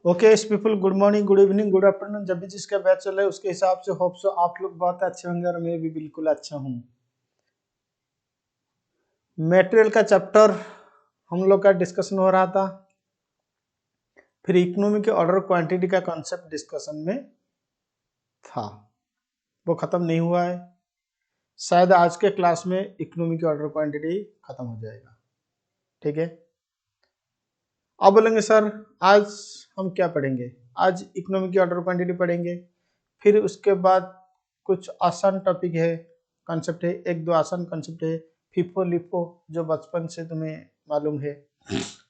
Okay people, good morning, good evening, good afternoon. जब भी जिसका बैच चल रहा है उसके हिसाब से होप सो आप लोग बहुत अच्छे होंगे और मैं भी बिल्कुल अच्छा हूँ। मटेरियल का चैप्टर हम लोग का डिस्कशन हो रहा था, फिर इकोनॉमी के ऑर्डर क्वांटिटी का कॉन्सेप्ट डिस्कशन में था, वो खत्म नहीं हुआ है। शायद आज के क्लास में इकोनॉमी की ऑर्डर क्वांटिटी खत्म हो जाएगा। ठीक है, अब बोलेंगे सर आज हम क्या पढ़ेंगे। आज इकोनॉमी की ऑर्डर क्वांटिटी पढ़ेंगे, फिर उसके बाद कुछ आसान टॉपिक है, कॉन्सेप्ट है, एक दो आसान कॉन्सेप्ट है, फीफो लिफो जो बचपन से तुम्हें मालूम है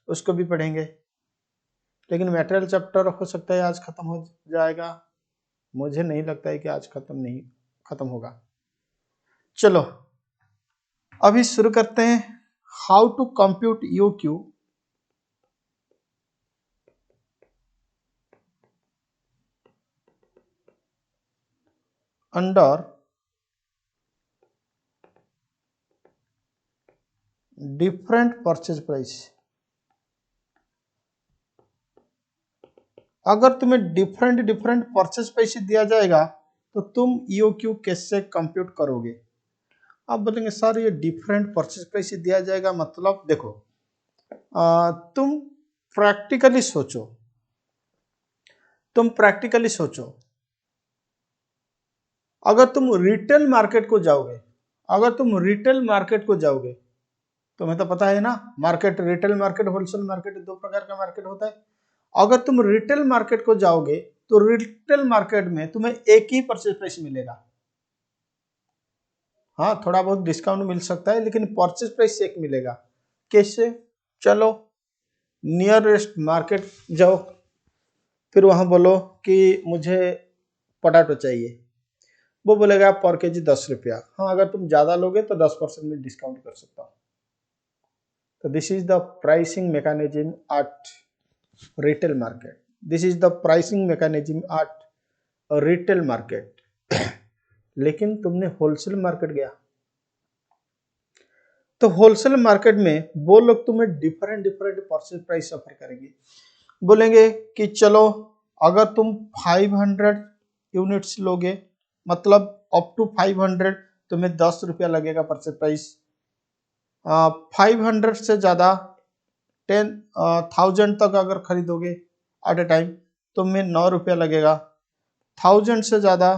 उसको भी पढ़ेंगे। लेकिन मटेरियल चैप्टर हो सकता है आज खत्म हो जाएगा, मुझे नहीं लगता है कि आज खत्म होगा। चलो अभी शुरू करते हैं। How to compute EOQ under different purchase price. अगर तुम्हें डिफरेंट डिफरेंट परचेज प्राइस दिया जाएगा तो तुम ईओक्यू कैसे कंप्यूट करोगे। आप बोलेंगे सर ये डिफरेंट परचेज प्राइस दिया जाएगा मतलब, देखो तुम प्रैक्टिकली सोचो, अगर तुम रिटेल मार्केट को जाओगे, तुम्हें तो पता है ना, market, retail market, wholesale market, दो प्रकार का मार्केट होता है। अगर तुम रिटेल मार्केट को जाओगे तो रिटेल मार्केट में तुम्हें एक ही परचेज प्राइस मिलेगा। हाँ, थोड़ा बहुत डिस्काउंट मिल सकता है लेकिन परचेज प्राइस एक मिलेगा। कैसे? चलो नियरेस्ट मार्केट जाओ, फिर वहां बोलो कि मुझे पोटैटो चाहिए, वो बोलेगा पर केजी 10 रुपया। हाँ, अगर तुम ज्यादा लोगे तो 10% में डिस्काउंट कर सकता हूँ। तो this is the pricing mechanism at retail market, this is the pricing mechanism at retail market. लेकिन तुमने होलसेल मार्केट गया तो होलसेल मार्केट में वो लोग तुम्हें different different purchase price offer करेंगे। बोलेंगे कि चलो अगर तुम 500 यूनिट्स लोगे, मतलब अप टू 500, तुम्हें 10 रुपया लगेगा परचेज प्राइस। 500 से ज्यादा 10,000 तक अगर खरीदोगे एट ए टाइम तुम्हें 9 रुपया लगेगा। 1000 से ज्यादा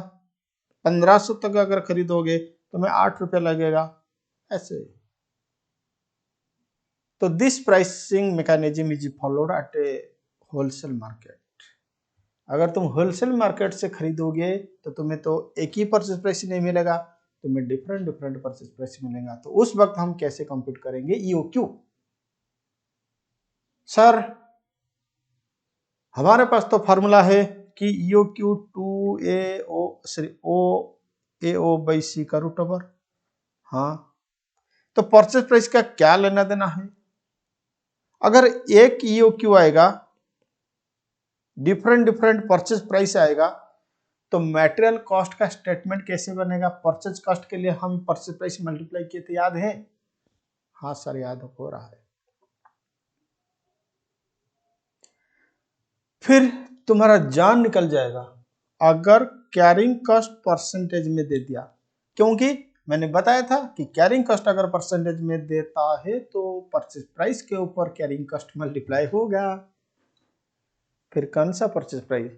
1500 तक अगर खरीदोगे तुम्हें 8 रुपया लगेगा, ऐसे। तो this pricing mechanism is followed at a wholesale market. अगर तुम होलसेल मार्केट से खरीदोगे तो तुम्हें तो एक ही परचेज प्राइस नहीं मिलेगा, तुम्हें डिफरेंट डिफरेंट परचेज प्राइस मिलेगा। तो उस वक्त हम कैसे कंप्यूट करेंगे ईओक्यू। सर हमारे पास तो फॉर्मूला है कि ईओक्यू 2 ए ओ बाई सी का रूट ओवर। हाँ, तो परचेज प्राइस का क्या लेना देना है। अगर एक ईओक्यू आएगा, डिफरेंट डिफरेंट परचेज प्राइस आएगा, तो मटेरियल कॉस्ट का स्टेटमेंट कैसे बनेगा। परचेज कॉस्ट के लिए हम परचेज प्राइस मल्टीप्लाई किए थे, याद है। हाँ सर, याद हो रहा है। फिर तुम्हारा जान निकल जाएगा अगर कैरिंग कॉस्ट परसेंटेज में दे दिया, क्योंकि मैंने बताया था कि कैरिंग कॉस्ट अगर परसेंटेज में देता है तो परचेज प्राइस के ऊपर कैरिंग कॉस्ट मल्टीप्लाई होगा। फिर कौन सा परचेज प्राइस।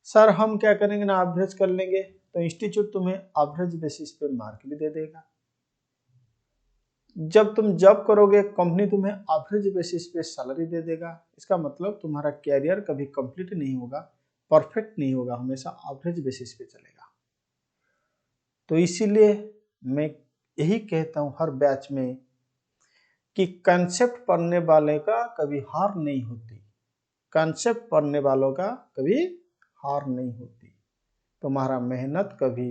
सर हम क्या करेंगे ना, एवरेज कर लेंगे, तो इंस्टीट्यूट तुम्हें एवरेज बेसिस पे मार्क भी दे देगा। जब तुम जॉब करोगे कंपनी तुम्हें एवरेज बेसिस पे सैलरी दे देगा। इसका मतलब तुम्हारा कैरियर कभी कंप्लीट नहीं होगा, परफेक्ट नहीं होगा, हमेशा एवरेज बेसिस पे चलेगा। तो इसीलिए मैं यही कहता हूं हर बैच में कि कंसेप्ट पढ़ने वाले का कभी हार नहीं होती, कंसेप्ट पढ़ने वालों का कभी हार नहीं होती। तुम्हारा मेहनत कभी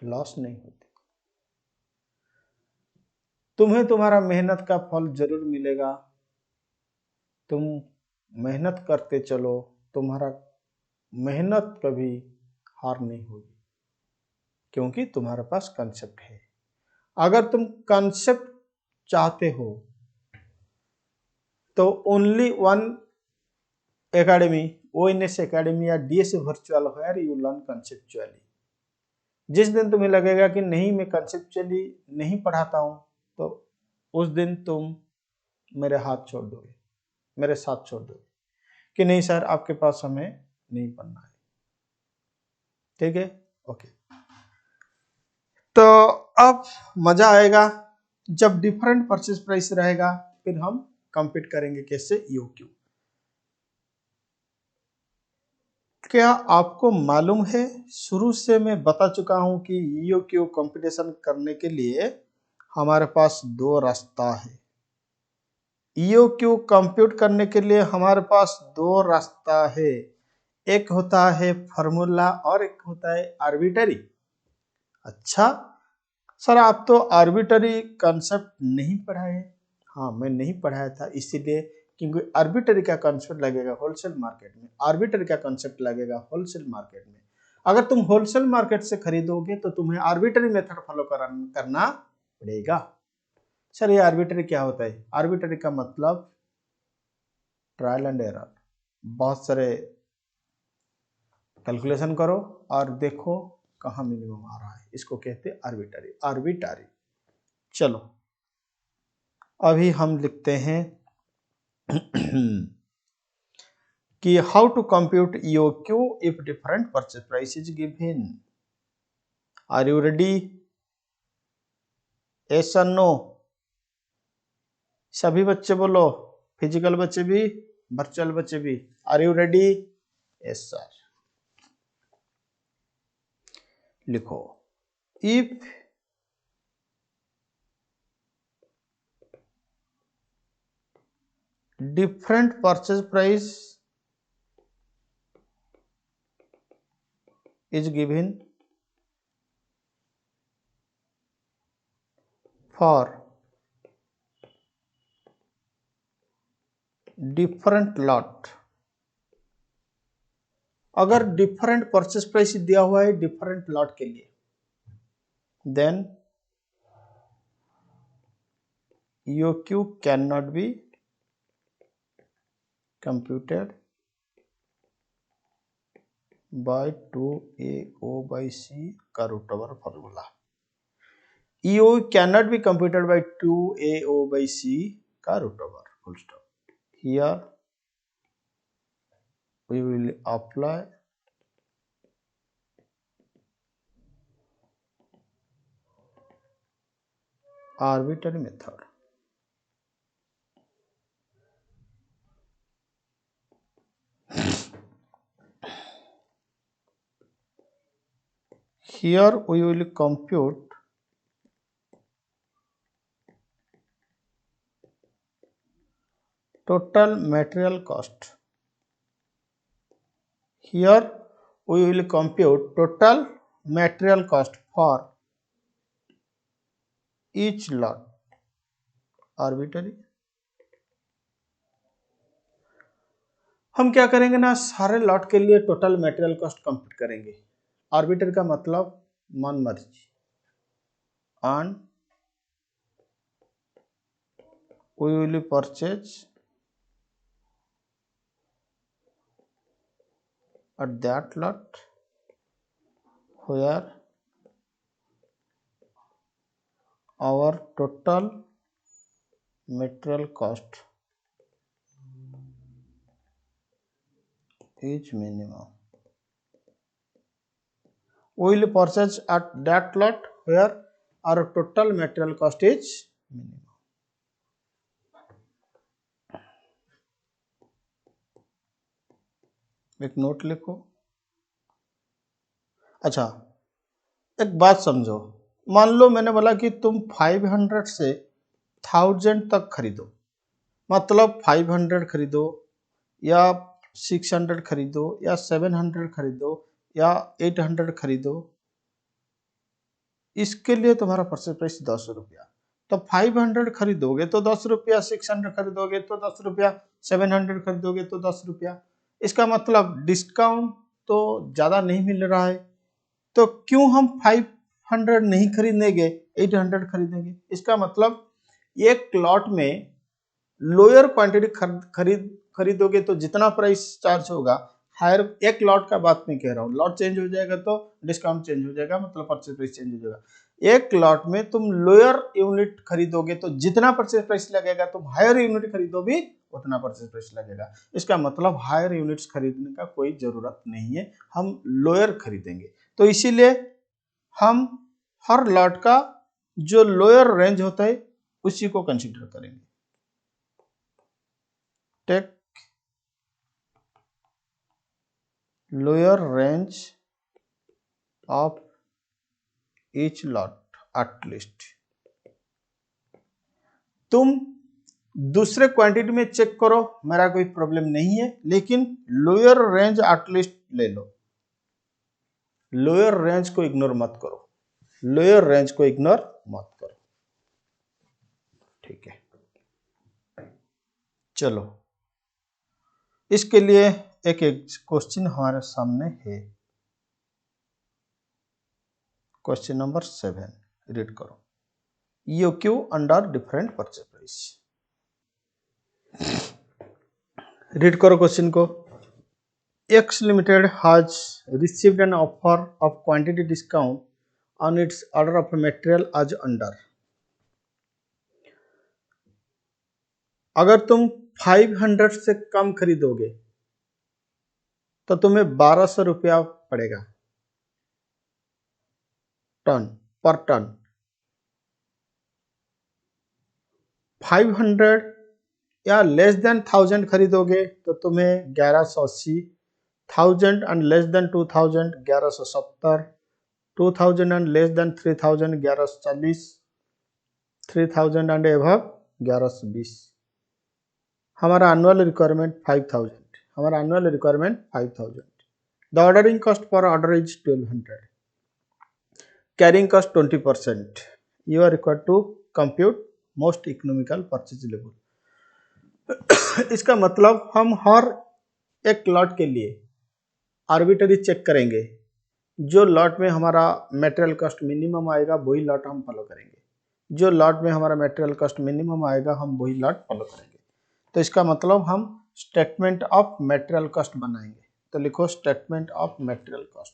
लॉस नहीं होती, तुम्हें तुम्हारा मेहनत का फल जरूर मिलेगा। तुम मेहनत करते चलो, तुम्हारा मेहनत कभी हार नहीं होगी, क्योंकि तुम्हारे पास कंसेप्ट है। अगर तुम कंसेप्ट चाहते हो तो only one academy, ONS academy या DS virtual where you learn conceptually. जिस दिन तुम्हें लगेगा कि नहीं मैं कंसेप्चुअली नहीं पढ़ाता हूं, तो उस दिन तुम मेरे हाथ छोड़ दोगे, मेरे साथ छोड़ दोगे कि नहीं सर आपके पास हमें नहीं पढ़ना है। ठीक है, ओके। तो अब मजा आएगा जब डिफरेंट परचेज प्राइस रहेगा, फिर हम कंपीट करेंगे कैसे, EOQ। क्या आपको मालूम है, शुरू से मैं बता चुका हूं कि EOQ कंपटीशन करने के लिए हमारे पास दो रास्ता है। EOQ कंप्यूट करने के लिए हमारे पास दो रास्ता है, एक होता है फॉर्मूला और एक होता है आर्बिट्ररी। अच्छा सर आप तो आर्बिट्ररी कंसेप्ट नहीं पढ़ाए। हाँ मैं नहीं पढ़ाया था, इसीलिए क्योंकि आर्बिट्ररी का कंसेप्ट लगेगा होलसेल मार्केट में, आर्बिट्ररी का कंसेप्ट लगेगा होलसेल मार्केट में। अगर तुम होलसेल मार्केट से खरीदोगे तो तुम्हें आर्बिट्ररी मेथड फॉलो करना पड़ेगा। सर ये आर्बिट्ररी क्या होता है? आर्बिट्ररी का मतलब ट्रायल एंड एरर, बहुत सारे कैलकुलेशन करो और देखो कहाँ मिनिमम आ रहा है, इसको कहते हैं आर्बिट्ररी। आर्बिट्ररी। चलो अभी हम लिखते हैं कि how to compute EOQ if different purchase price is given. Are you ready? Yes और नो? सभी बच्चे बोलो, फिजिकल बच्चे भी, वर्चुअल बच्चे भी। Are you ready? Yes sir. लिखो, if different purchase price is given for different lot। अगर डिफरेंट परचेस प्राइस दिया हुआ है डिफरेंट लॉट के लिए, then EOQ can not be computed by 2AO/C का root over formula. EOQ can not be computed by 2AO/C का root over, full stop. Here we will apply arbitrary method। Here we will compute total material cost। Here we will compute total material cost for each lot। Arbitrary. हम क्या करेंगे ना, सारे lot के लिए total material cost compute करेंगे। Arbitrary का मतलब मन मर्जी, and we will purchase at that lot where our total material cost is minimum। We will purchase at that lot where our total material cost is minimum। एक note लिखो। अच्छा एक बात समझो, मान लो मैंने बोला कि तुम 500 से 1000 तक खरीदो, मतलब 500 खरीदो या 600 खरीदो या 700 खरीदो या 800 खरीदो, इसके लिए तुम्हारा परचेज प्राइस 10 रुपया। तो 500 खरीदोगे तो 10 रुपया, 600 खरीदोगे तो 10 रुपया, 700 खरीदोगे तो 10 रुपया। इसका मतलब डिस्काउंट तो ज्यादा नहीं मिल रहा है, तो क्यों हम 500 नहीं खरीदेंगे, 800 खरीदेंगे। इसका मतलब एक लॉट में लोअर क्वांटिटी खरीदोगे तो जितना प्राइस चार्ज होगा हायर, एक लॉट का बात नहीं कह रहा हूँ, लॉट चेंज हो जाएगा तो डिस्काउंट चेंज हो जाएगा, मतलब परचेज प्राइस चेंज हो जाएगा। एक लॉट में तुम लोअर यूनिट खरीदोगे तो जितना परचेज प्राइस लगेगा, तुम हायर यूनिट खरीदो भी उतना परचेज प्राइस लगेगा। इसका मतलब हायर यूनिट्स खरीदने का कोई जरूरत नहीं है, हम लोअर खरीदेंगे। तो इसीलिए हम हर लॉट का जो लोअर रेंज होता है उसी को कंसीडर करेंगे। Take lower range of each lot at least. तुम दूसरे क्वांटिटी में चेक करो, मेरा कोई प्रॉब्लम नहीं है, लेकिन लोअर रेंज एटलीस्ट ले लो। लोअर रेंज को इग्नोर मत करो, लोअर रेंज को इग्नोर मत करो, ठीक है। चलो, इसके लिए एक क्वेश्चन हमारे सामने है। क्वेश्चन नंबर 7 रीड करो। EOQ under different purchase price. Read करो क्वेश्चन को। X Limited has received an offer of quantity discount on its order of material as under। अगर तुम 500 से कम खरीदोगे तो तुम्हें 1200 रुपया पड़ेगा टन पर टन। 500 या लेस देन 1000 खरीदोगे तो तुम्हें 1180, 1000 and less than 2000 1170, 2000 and less than 3000 1140, 3000 and above 1120। हमारा एनुअल रिक्वायरमेंट 5000, हमारा annual requirement 5000। The ordering cost per order is 1200, carrying cost 20%। You are required to compute most economical purchase level. इसका मतलब हम हर एक lot के लिए आर्बिट्ररी चेक करेंगे, जो लॉट में हमारा मटेरियल कॉस्ट मिनिमम आएगा वही लॉट हम फॉलो करेंगे, जो लॉट में हमारा मटेरियल कॉस्ट मिनिमम आएगा हम वही लॉट फॉलो करेंगे। तो इसका मतलब हम स्टेटमेंट ऑफ मटेरियल कॉस्ट बनाएंगे। तो लिखो statement of material cost.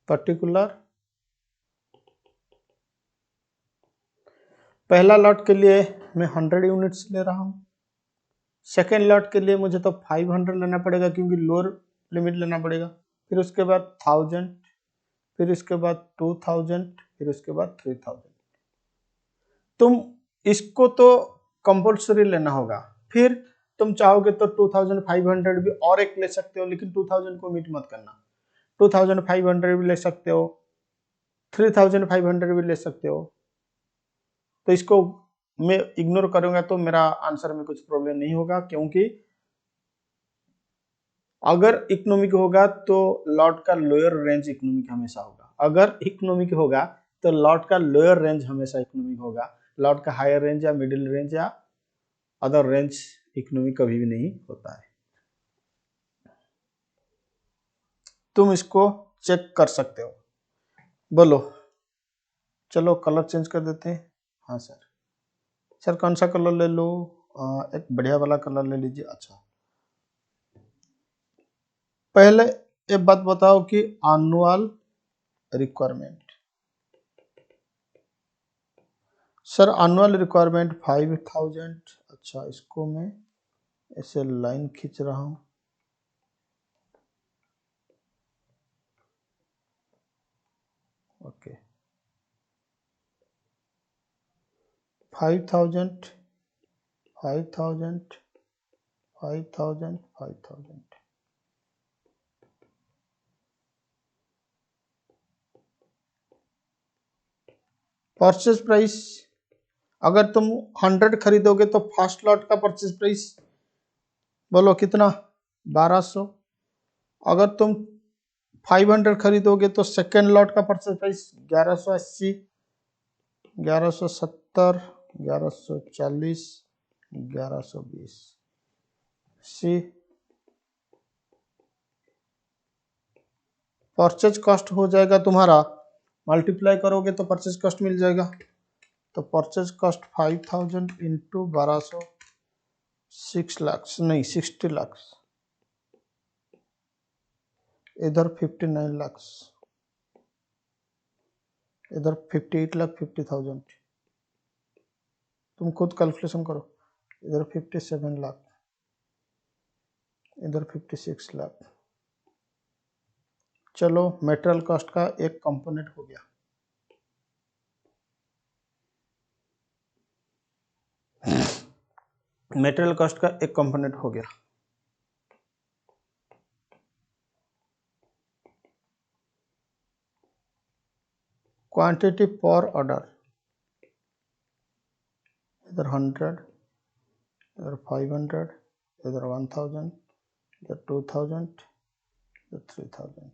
Particular पहला लॉट के लिए मैं 100 यूनिट्स ले रहा हूं। सेकेंड लॉट के लिए मुझे तो 500 लेना पड़ेगा क्योंकि लोअर लिमिट लेना पड़ेगा। फिर उसके बाद 1000, फिर इसके बाद 2000, फिर उसके बाद 3000। तुम इसको तो कंपल्सरी लेना होगा। फिर तुम चाहोगे तो 2500 भी और एक ले सकते हो, लेकिन 2000 को मीट मत करना। 2500 भी ले सकते हो, 3500 भी ले सकते हो। तो इसको मैं इग्नोर करूंगा तो मेरा आंसर में कुछ प्रॉब्लम नहीं होगा, क्योंकि अगर इकोनॉमिक होगा तो लॉट का लोअर रेंज इकोनॉमिक हमेशा होगा। अगर इकोनॉमिक होगा तो लॉट का लोअर रेंज हमेशा इकोनॉमिक होगा। लॉट का हायर रेंज या मिडिल रेंज या अदर रेंज इकोनॉमिक कभी भी नहीं होता है। तुम इसको चेक कर सकते हो। बोलो, चलो कलर चेंज कर देते हैं। हाँ सर, सर कौन सा कलर ले लो? एक बढ़िया वाला कलर ले लीजिए। अच्छा, पहले एक बात बताओ कि annual requirement. Sir annual requirement 5000। अच्छा, इसको मैं ऐसे लाइन खींच रहा हूं। ओके, 5000, 5000, 5000, 5000। परचेज प्राइस, अगर तुम 100 खरीदोगे तो फर्स्ट लॉट का परचेज प्राइस बोलो कितना? 1200। अगर तुम 500 खरीदोगे तो सेकेंड लॉट का परचेज प्राइस 1180, 1170, 1140, 1120। सी परचेज कॉस्ट हो जाएगा तुम्हारा, मल्टीप्लाई करोगे तो परचेज कॉस्ट मिल जाएगा। तो परचेज कॉस्ट 5000 इंटू 1200, 6 लाख नहीं 60 लाख, इधर 59 लाख, इधर 58 लाख 50,000, तुम खुद कैलकुलेशन करो। इधर 57 लाख, इधर 56 लाख। चलो मेटेरियल कॉस्ट का एक कंपोनेंट हो गया। मेटेरियल कॉस्ट का एक कंपोनेंट हो गया। क्वांटिटी पर ऑर्डर, इधर 100, इधर 500, इधर 1000, इधर 2000, इधर 3000।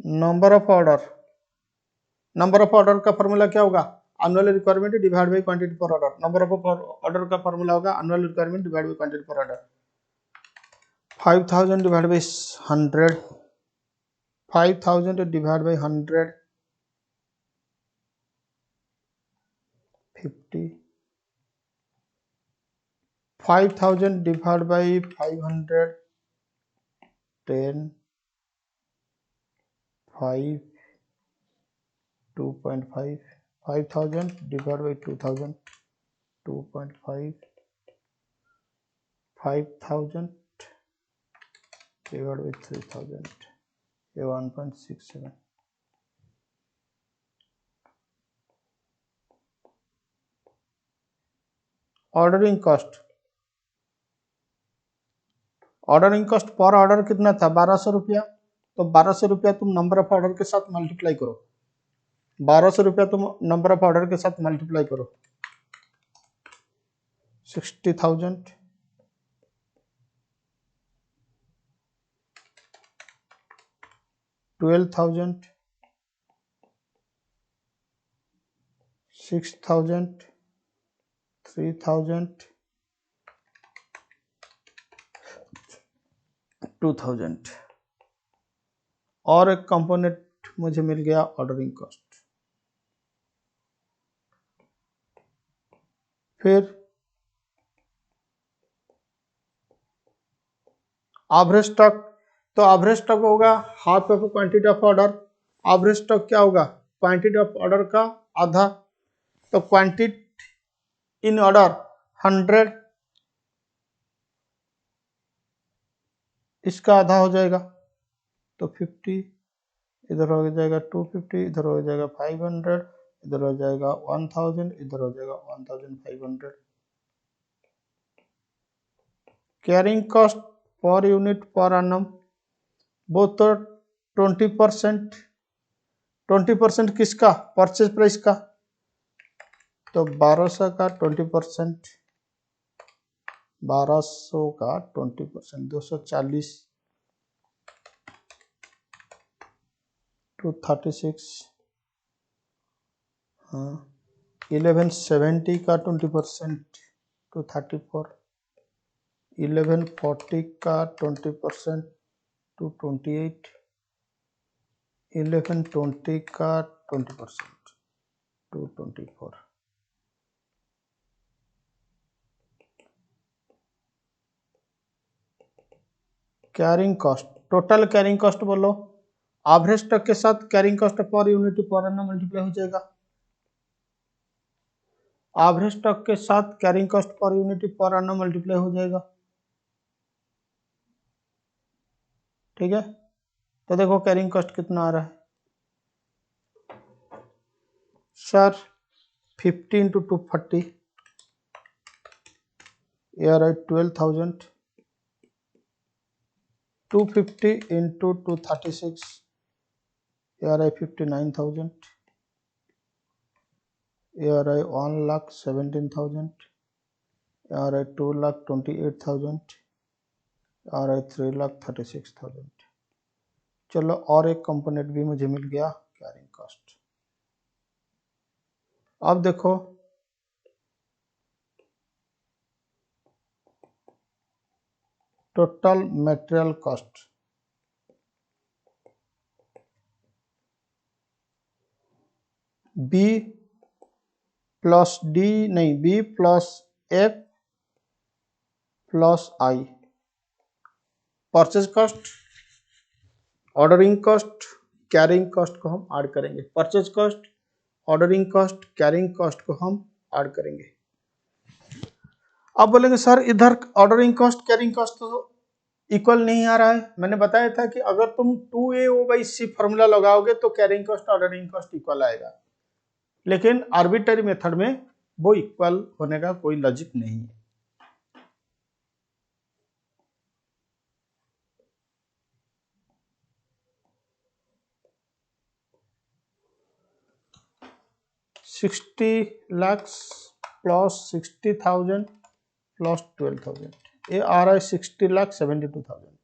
Number of order, number of order का फॉर्मूला क्या होगा? Annual requirement divide by quantity per order. Number of order का फॉर्मूला होगा annual requirement divide by quantity per order. 5000 divide by 100, 5000 divide by 100, 50, 5000 divide by 500, 10, 5, 2.5, 5000 divided by 2000, 2.5, 5000 divided by 3000, ये 1.67। Ordering cost, ordering cost per order कितना था? 1200 रुपया। तो 1200 रुपया तुम number of order के साथ मल्टीप्लाई करो, 1200 रुपया तुम नंबर ऑफ ऑर्डर के साथ मल्टीप्लाई करो, 60,000, 12,000, 6,000, 3,000, 2,000। और एक कंपोनेंट मुझे मिल गया ऑर्डरिंग कॉस्ट। फिर एवरेज स्टॉक, तो एवरेज स्टॉक होगा half of quantity of order. Average stock क्या होगा? क्वांटिटी ऑफ ऑर्डर का आधा। तो क्वांटिटी इन ऑर्डर 100, इसका आधा हो जाएगा तो 50, इधर हो जाएगा 250, इधर हो जाएगा 500, इधर हो जाएगा 1000, इधर हो जाएगा 1500। Carrying cost per unit per annum, वो तो 20%, 20% किसका? परचेज प्राइस का। तो 1200 का 20%, 1200 का 20%, 240, 236, हाँ 1170 का 20%, 234, 1140 का 20%, 228, 1120 का 20%, 224। Carrying cost, total carrying cost बोलो, एवरेज स्टॉक के साथ carrying cost per unit per annum multiply हो जाएगा। एवरेज स्टॉक के साथ carrying cost per unit per annum multiply हो जाएगा। ठीक है, तो देखो कैरिंग कॉस्ट कितना आ रहा है सर? 50 इंटू 240, ये रहा 12,000, 250 इंटू 236, ये रहा 59,000, ये रहा 1,17,000, ये रहा 2,28,000, ये रहा 3,36,000। चलो और एक कंपोनेंट भी मुझे मिल गया, कैरिंग कॉस्ट। अब देखो total material cost, B plus D नहीं, B plus F plus I. Purchase cost, ordering cost, carrying cost को हम ऐड करेंगे। Purchase cost, ordering cost, carrying cost को हम ऐड करेंगे। अब बोलेंगे सर इधर ऑर्डरिंग कॉस्ट कैरिंग कॉस्ट तो इक्वल नहीं आ रहा है। मैंने बताया था कि अगर तुम 2AO/C फॉर्मूला लगाओगे तो carrying cost ordering cost equal आएगा, लेकिन आर्बिट्ररी मेथड में वो इक्वल होने का कोई लॉजिक नहीं है। $60 प्लस 60,000 प्लस 12,000, ये आ रहा है 60,72,000।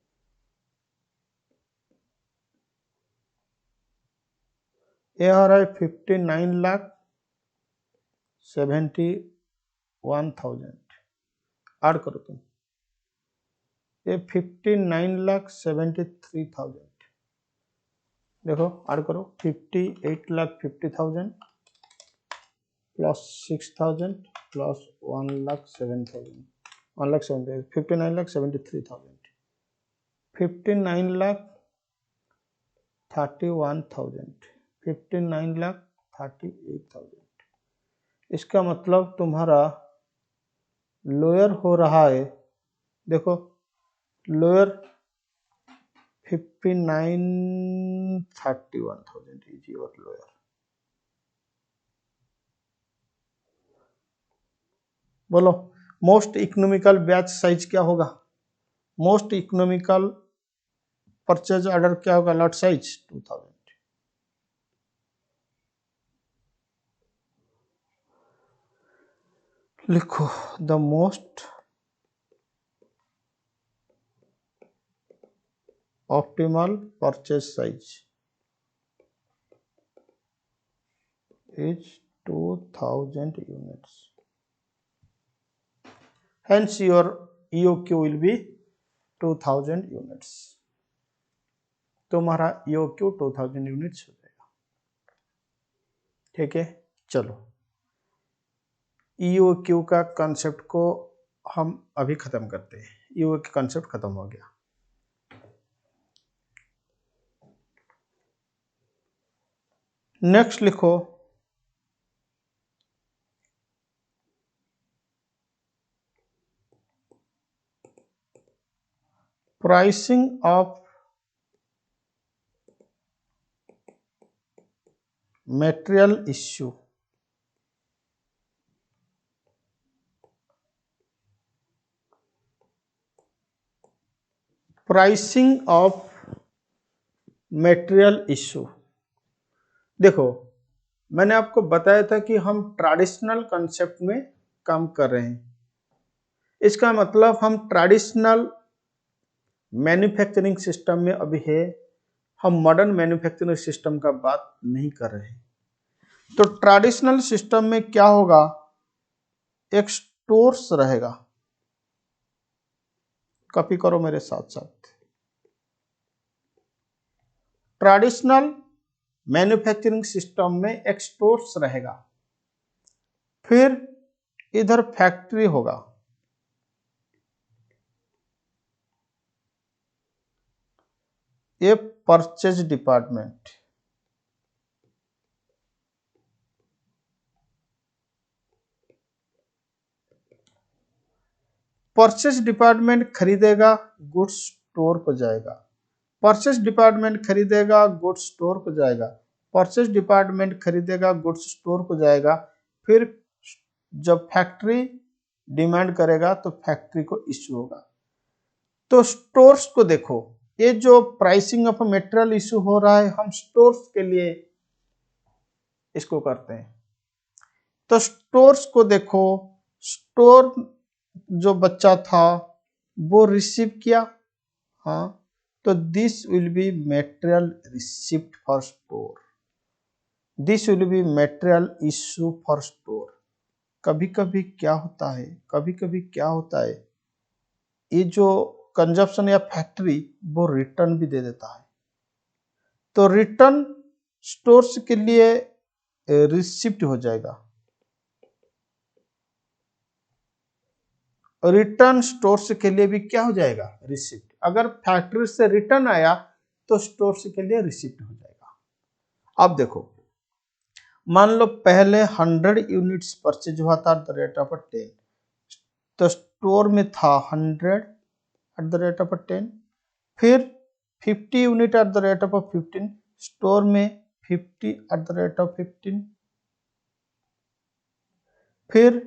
ये आ रहा है 59,71,000। ऐड करो तुम, ये 59,73,000। देखो ऐड करो, 58,50,000 प्लस 6,000 प्लस 1,07,000, 59,73,000, 59,31,000, 59,38,000। इसका मतलब तुम्हारा लोअर हो रहा है, देखो लोअर 59,31,000 इज योर लोअर। बोलो मोस्ट इकोनॉमिकल बैच साइज क्या होगा? मोस्ट इकोनॉमिकल परचेज ऑर्डर क्या होगा? Lot size 2000। लिखो the most optimal purchase size is 2000 units. Hence your EOQ will be 2000 units. तुम्हारा EOQ 2000 यूनिट्स हो जाएगा। ठीक है, चलो EOQ का कंसेप्ट को हम अभी खत्म करते हैं। EOQ कंसेप्ट खत्म हो गया। नेक्स्ट लिखो pricing of material issue. Pricing of material issue, देखो मैंने आपको बताया था कि हम ट्रेडिशनल कंसेप्ट में काम कर रहे हैं। इसका मतलब हम ट्रेडिशनल मैन्युफैक्चरिंग सिस्टम में अभी है, हम मॉडर्न मैन्युफैक्चरिंग सिस्टम का बात नहीं कर रहे हैं। तो ट्रेडिशनल सिस्टम में क्या होगा, एक स्टोर्स रहेगा। कॉपी करो मेरे साथ साथ। ट्रेडिशनल मैन्युफैक्चरिंग सिस्टम में एक स्टोर्स रहेगा, फिर इधर फैक्ट्री होगा, ये परचेज डिपार्टमेंट, परचेज डिपार्टमेंट खरीदेगा, गुड्स स्टोर को जाएगा। परचेज डिपार्टमेंट खरीदेगा, गुड्स स्टोर को जाएगा। परचेज डिपार्टमेंट खरीदेगा, गुड्स स्टोर को जाएगा। फिर जब फैक्ट्री डिमांड करेगा तो फैक्ट्री को इश्यू होगा। तो स्टोर्स को देखो, ये जो प्राइसिंग ऑफ मटेरियल इश्यू हो रहा है, हम स्टोर्स के लिए इसको करते हैं। तो स्टोर्स को देखो, स्टोर जो बच्चा था वो रिसीव किया, हाँ, तो this will be material receipt for store, this will be material issue for store. कभी कभी क्या होता है, ये जो कंजप्शन या फैक्ट्री वो रिटर्न भी दे देता है। तो रिटर्न स्टोर्स के लिए रिसिप्ट हो जाएगा। रिटर्न स्टोर्स के लिए भी क्या हो जाएगा, रिसिप्ट। अगर फैक्ट्री से रिटर्न आया तो स्टोर्स के लिए रिसिप्ट हो जाएगा। अब देखो, मान लो पहले 100 यूनिट्स परचेज हुआ था एट द रेट ऑफ 10, तो स्टोर में था 100 एट द रेट ऑफ 10, फिर 50 unit at the rate of 15, store में 50 एट द रेट ऑफ 15, फिर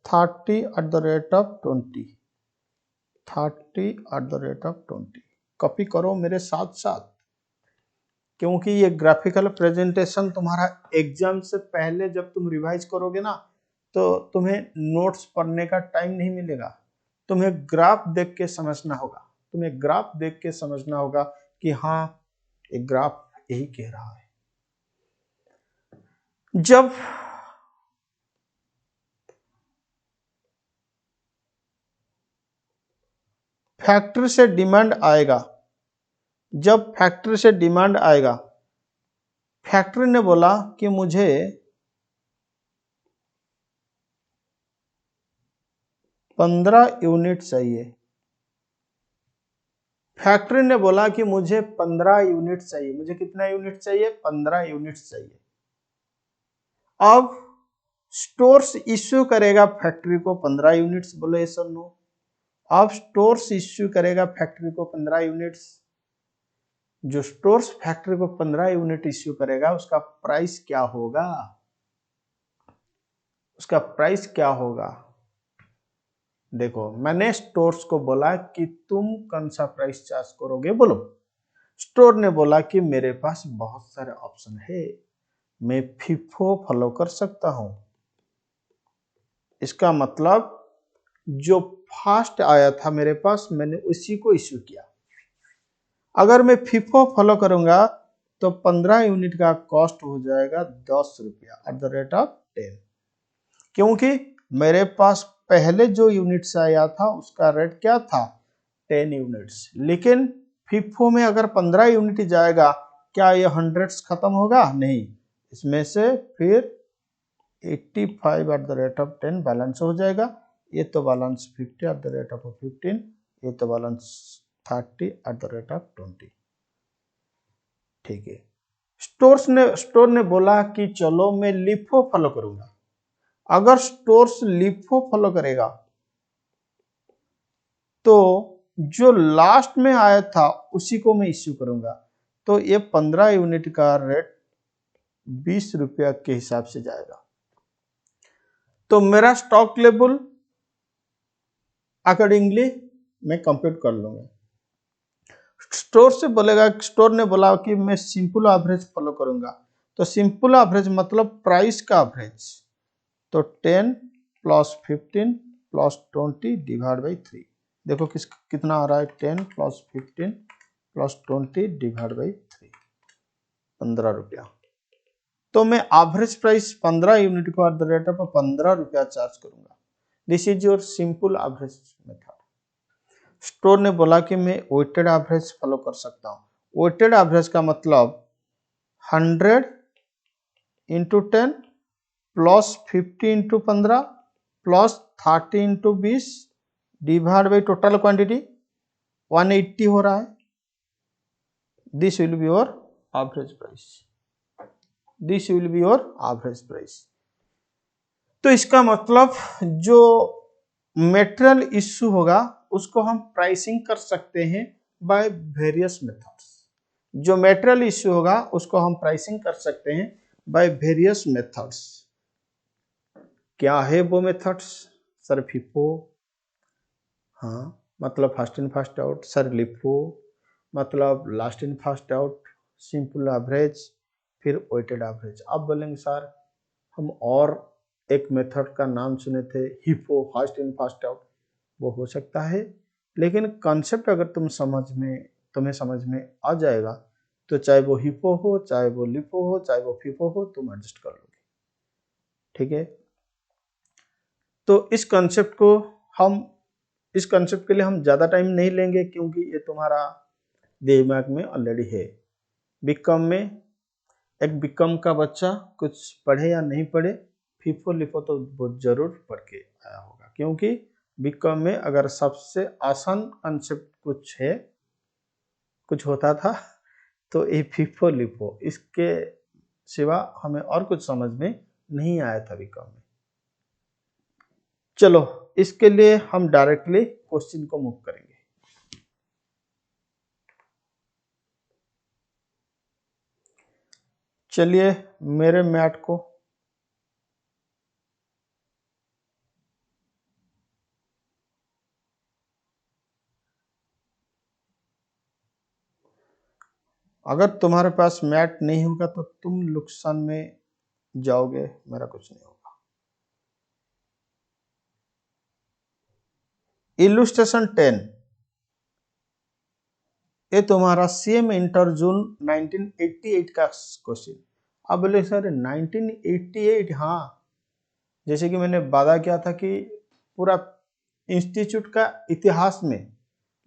30 eight the rate of 20, 30 eight the rate of 20। Copy करो मेरे साथ साथ, क्योंकि ये ग्राफिकल प्रेजेंटेशन तुम्हारा एग्जाम से पहले जब तुम रिवाइज करोगे ना, तो तुम्हें नोट्स पढ़ने का टाइम नहीं मिलेगा। तुम्हें ग्राफ देख के समझना होगा, तुम्हें ग्राफ देख के समझना होगा कि हाँ, एक ग्राफ यही कह रहा है। जब फैक्ट्री से डिमांड आएगा, जब फैक्ट्री से डिमांड आएगा, फैक्ट्री ने बोला कि मुझे 15 यूनिट चाहिए, फैक्ट्री ने बोला कि मुझे 15 यूनिट चाहिए। मुझे कितना यूनिट चाहिए, 15 यूनिट चाहिए। अब स्टोर्स इश्यू करेगा फैक्ट्री को 15 यूनिट्स, बोलो यस और नो। अब स्टोर्स इश्यू करेगा फैक्ट्री को 15 यूनिट्स। जो स्टोर्स फैक्ट्री को 15 यूनिट इश्यू करेगा, उसका प्राइस क्या होगा, उसका प्राइस क्या होगा। देखो, मैंने स्टोर्स को बोला कि तुम कौन सा प्राइस चार्ज करोगे, बोलो। स्टोर ने बोला कि मेरे पास बहुत सारे ऑप्शन है, मैं फीफो फॉलो कर सकता हूं। इसका मतलब जो फास्ट आया था मेरे पास, मैंने उसी को इश्यू किया। अगर मैं फीफो फॉलो करूंगा तो 15 यूनिट का कॉस्ट हो जाएगा 10 रुपया एट द रेट ऑफ 10, क्योंकि मेरे पास पहले जो यूनिट्स आया था उसका रेट क्या था, 10 यूनिट्स। लेकिन फीफो में अगर 15 यूनिट जाएगा, क्या ये 100 खत्म होगा, नहीं। इसमें से फिर 85 eight the rate of 10 balance हो जाएगा। ये तो balance 50 eight the rate of 15, ये तो balance 30 eight the rate of 20। ठीक है। स्टोर ने बोला कि चलो मैं लिफो फॉलो करूंगा। अगर स्टोर्स लिफो फॉलो करेगा तो जो लास्ट में आया था उसी को मैं इश्यू करूंगा। तो ये 15 यूनिट का रेट 20 रुपया के हिसाब से जाएगा। तो मेरा स्टॉक लेवल अकॉर्डिंगली मैं कंप्यूट कर लूंगा। स्टोर ने बोला कि मैं सिंपल एवरेज फॉलो करूंगा। तो सिंपल एवरेज मतलब प्राइस का एवरेज। तो 10 प्लस 15 प्लस 20 डिवाइड बाई 3। देखो कितना आ रहा है, 10 प्लस 15 प्लस 20 डिवाइड बाई 3, 15 रुपया। तो मैं एवरेज प्राइस 15 यूनिट को एट द रेट ऑफ 15 रुपया चार्ज करूंगा। This is your simple average method. Store ने बोला कि मैं वेटेड एवरेज फॉलो कर सकता हूँ। वेटेड एवरेज का मतलब 100 into 10 plus 50 into 15 plus 30 into 20 divide by total quantity 180 हो रहा है। This will be your average price, this will be your average price. तो इसका मतलब जो मेटेरियल इश्यू होगा उसको हम प्राइसिंग कर सकते हैं बाय वेरियस मेथड्स। जो मेटेरियल इश्यू होगा उसको हम प्राइसिंग कर सकते हैं बाय वेरियस मेथड्स। क्या है वो मेथड्स, सर फीफो, हाँ मतलब first in first out, sir LIFO मतलब last in first out, simple average, फिर वेटेड एवरेज। अब बोलेंगे सर हम और एक मेथड का नाम सुने थे, हिफो, फर्स्ट इन फर्स्ट आउट। वो हो सकता है, लेकिन कॉन्सेप्ट अगर तुम्हें समझ में आ जाएगा तो चाहे वो हिफो हो, चाहे वो लिफो हो, चाहे वो फीफो हो, तुम एडजस्ट कर लोगे। ठीक है। तो इस कॉन्सेप्ट के लिए हम ज़्यादा टाइम नहीं लेंगे, क्योंकि ये तुम्हारा दिमाग में ऑलरेडी है। बिग कम में एक बीकॉम का बच्चा कुछ पढ़े या नहीं पढ़े, फीफो लिफो तो बहुत जरूर पढ़ के आया होगा, क्योंकि बीकॉम में अगर सबसे आसान कंसेप्ट कुछ होता था तो ये फीफो लिफो, इसके सिवा हमें और कुछ समझ में नहीं आया था बीकॉम में। चलो इसके लिए हम डायरेक्टली क्वेश्चन को मूव करेंगे। चलिए मेरे मैट को अगर तुम्हारे पास मैट नहीं होगा तो तुम नुकसान में जाओगे, मेरा कुछ नहीं होगा। इलुस्ट्रेशन 10, ये तुम्हारा सीएम इंटर जून 1988 का क्वेश्चन। अब बोले सर 1988, हाँ, जैसे कि मैंने वादा किया था कि पूरा इंस्टीट्यूट का इतिहास में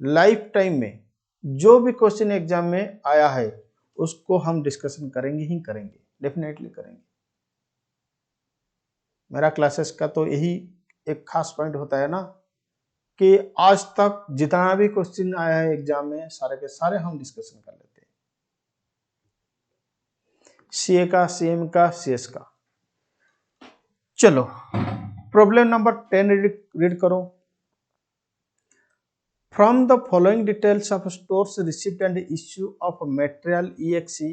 लाइफ टाइम में जो भी क्वेश्चन एग्जाम में आया है उसको हम डिस्कशन करेंगे ही करेंगे, डेफिनेटली करेंगे। मेरा क्लासेस का तो यही एक खास पॉइंट होता है ना कि आज तक जितना भी क्वेश्चन आया है एग्जाम में सारे के सारे हम डिस्कशन कर लेते हैं, सीए का, सीएम का, सीएस का। चलो प्रॉब्लम नंबर 10 रीड करो। From the following details of stores receipt and issue of material EXE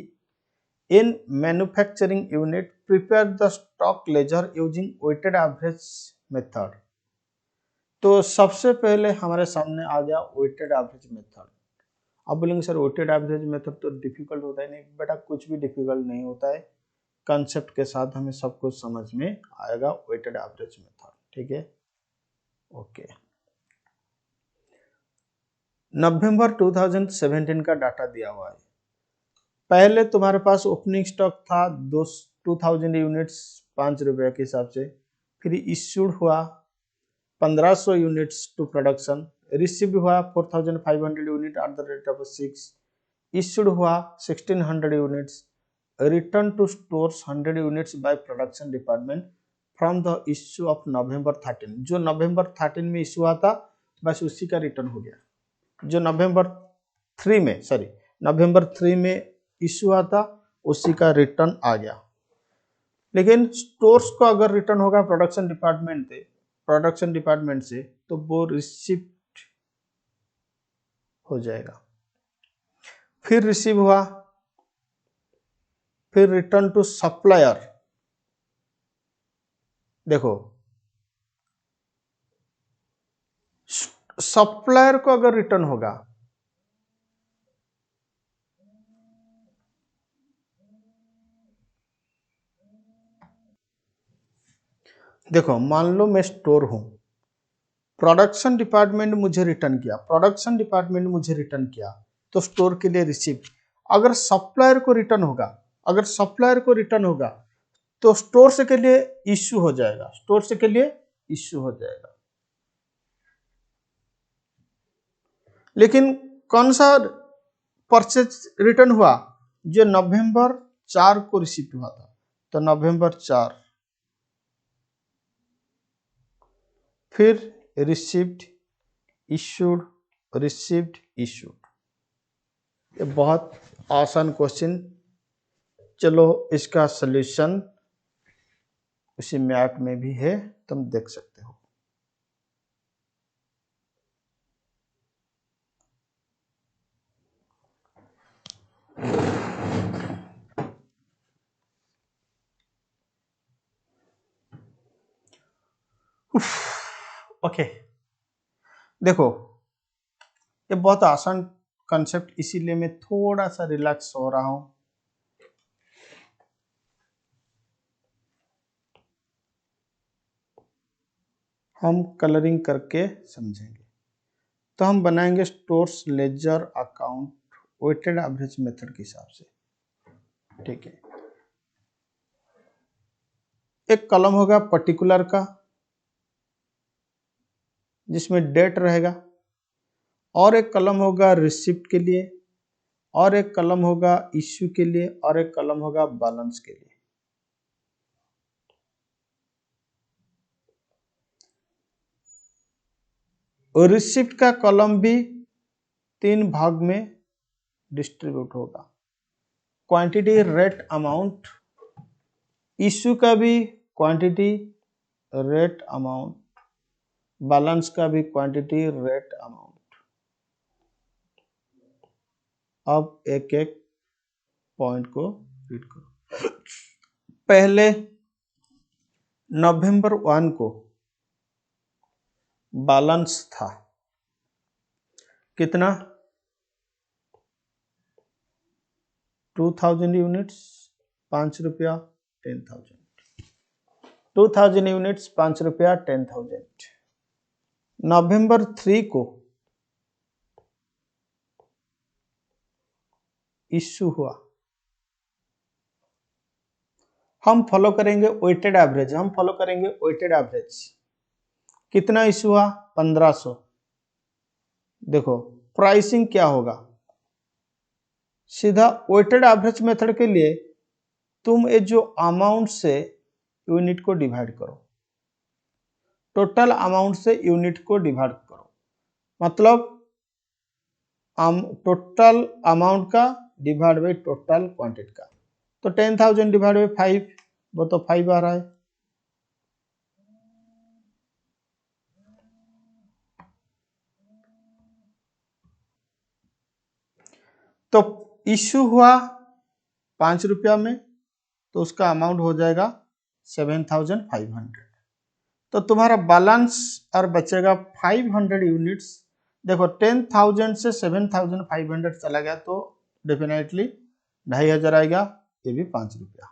in manufacturing unit, prepare the stock ledger using weighted average method। तो सबसे पहले हमारे सामने आ गया वेटेड एवरेज मेथड। अब बोलेंगे सर वेटेड एवरेज मेथड तो डिफिकल्ट होता है। नहीं बेटा, कुछ भी डिफिकल्ट नहीं होता है, कंसेप्ट के साथ हमें सब कुछ समझ में आएगा। वेटेड एवरेज मेथड, ठीक है, ओके। नवंबर 2017 का डाटा दिया हुआ है। पहले तुम्हारे पास ओपनिंग स्टॉक था 2000 यूनिट्स 5 रुपये के हिसाब से, फिर इश्यूड हुआ 1500 यूनिट्स टू प्रोडक्शन, रिसीव हुआ 4500 unit at the rate of 6, issued हुआ 1600 units, return to stores 100 units by production department from the issue of November 13। जो नवंबर 13 में इश्यू हुआ था बस उसी का रिटर्न हो गया। जो नवंबर 3 में इश्यू हुआ था उसी का रिटर्न आ गया। लेकिन स्टोर्स को अगर रिटर्न होगा प्रोडक्शन डिपार्टमेंट से तो वो रिसिप्ट हो जाएगा। फिर रिसीव हुआ, फिर रिटर्न टू सप्लायर। देखो सप्लायर को अगर रिटर्न होगा, देखो मान लो मैं स्टोर हूं, प्रोडक्शन डिपार्टमेंट मुझे रिटर्न किया, तो स्टोर के लिए रिसीप्ट। अगर सप्लायर को रिटर्न होगा तो स्टोर से के लिए इश्यू हो जाएगा। लेकिन कौन सा परचेज रिटर्न हुआ? जो नवंबर 4 को रिसीव हुआ था, तो नवंबर 4, फिर रिसीव्ड, इश्यूड, ये बहुत आसान क्वेश्चन। चलो इसका सॉल्यूशन उसी मैप में भी है, तुम देख सकते हो। ओके, देखो ये बहुत आसान कंसेप्ट, इसीलिए मैं थोड़ा सा रिलैक्स हो रहा हूं। हम कलरिंग करके समझेंगे। तो हम बनाएंगे stores ledger account weighted average method के हिसाब से, ठीक है। एक कॉलम होगा पर्टिकुलर का जिसमें डेट रहेगा, और एक कॉलम होगा रिसिप्ट के लिए, और एक कॉलम होगा इश्यू के लिए और एक कॉलम होगा बैलेंस के लिए। रिसिप्ट का कॉलम भी 3 भाग में डिस्ट्रीब्यूट होगा, क्वांटिटी, रेट, अमाउंट। इश्यू का भी क्वांटिटी, रेट, अमाउंट। बैलेंस का भी क्वांटिटी, रेट, अमाउंट। अब एक एक पॉइंट को रीड करो। पहले नवंबर 1 को बैलेंस था कितना? 2000 यूनिट्स, 5 रुपया, 10,000। 2000 यूनिट्स, 5 रुपया, 10,000। नवंबर 3 को इश्यू हुआ। हम फॉलो करेंगे वेटेड एवरेज, हम फॉलो करेंगे वेटेड एवरेज। कितना इश्यू हुआ? 1500। देखो प्राइसिंग क्या होगा, सीधा वेटेड एवरेज मेथड के लिए तुम ये जो अमाउंट से यूनिट को डिवाइड करो, टोटल अमाउंट से यूनिट को डिवाइड करो, मतलब टोटल अमाउंट का डिवाइड बाई टोटल क्वांटिटी का। तो 10,000 डिवाइड बाई 5, वो तो 5 आ रहा है। तो इश्यू हुआ 5 रुपया में, तो उसका अमाउंट हो जाएगा 7,500। तो तुम्हारा बैलेंस और बचेगा 500 यूनिट्स। देखो 10,000 से 7,500 चला गया तो डेफिनेटली 2,500 आएगा, ये भी 5 रुपया।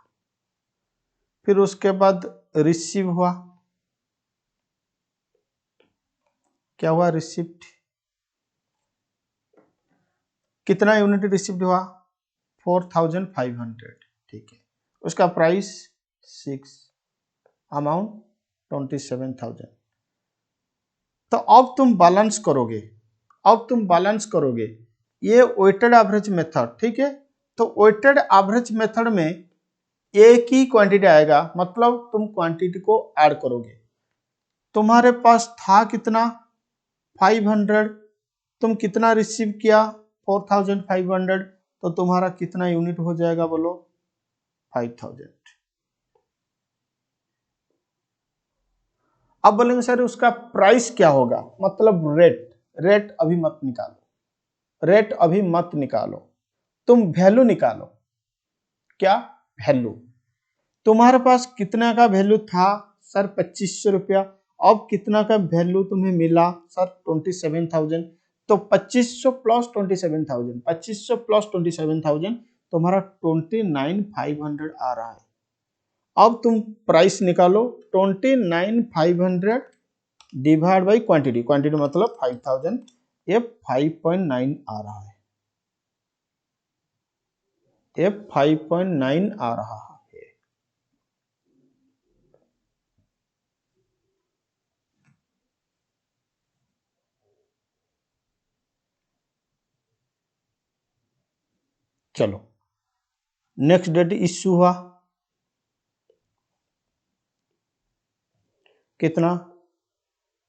फिर उसके बाद रिसीव हुआ, क्या हुआ? रिसिप्ट। कितना यूनिट रिसिप्ट हुआ? 4,500। ठीक है, उसका प्राइस 6, अमाउंट 27,000। तो अब तुम बैलेंस करोगे, अब तुम बैलेंस करोगे ये वेटेड एवरेज मेथड, ठीक है। तो वेटेड एवरेज मेथड में एक ही क्वांटिटी आएगा, मतलब तुम क्वांटिटी को ऐड करोगे। तुम्हारे पास था कितना? 500, तुम कितना रिसीव किया? 4,500, तो तुम्हारा कितना यूनिट हो जाएगा बोलो? 5,000। अब बोलेंगे सर उसका प्राइस क्या होगा, मतलब रेट। रेट अभी मत निकालो, रेट अभी मत निकालो, तुम वैल्यू निकालो। क्या वैल्यू? तुम्हारे पास कितना का वैल्यू था? सर 2,500 रुपया। अब कितना का वैल्यू तुम्हें मिला? सर 27,000। तो 2,500 प्लस 27,000, 2,500 प्लस 27,000 तुम्हारा 29,500 आ रहा है। अब तुम प्राइस निकालो, 29,500 डिवाइड बाई क्वांटिटी, क्वांटिटी मतलब 5,000, ये 5.9 आ रहा है, ये 5.9 आ रहा है। चलो नेक्स्ट डेट इश्यू हुआ कितना?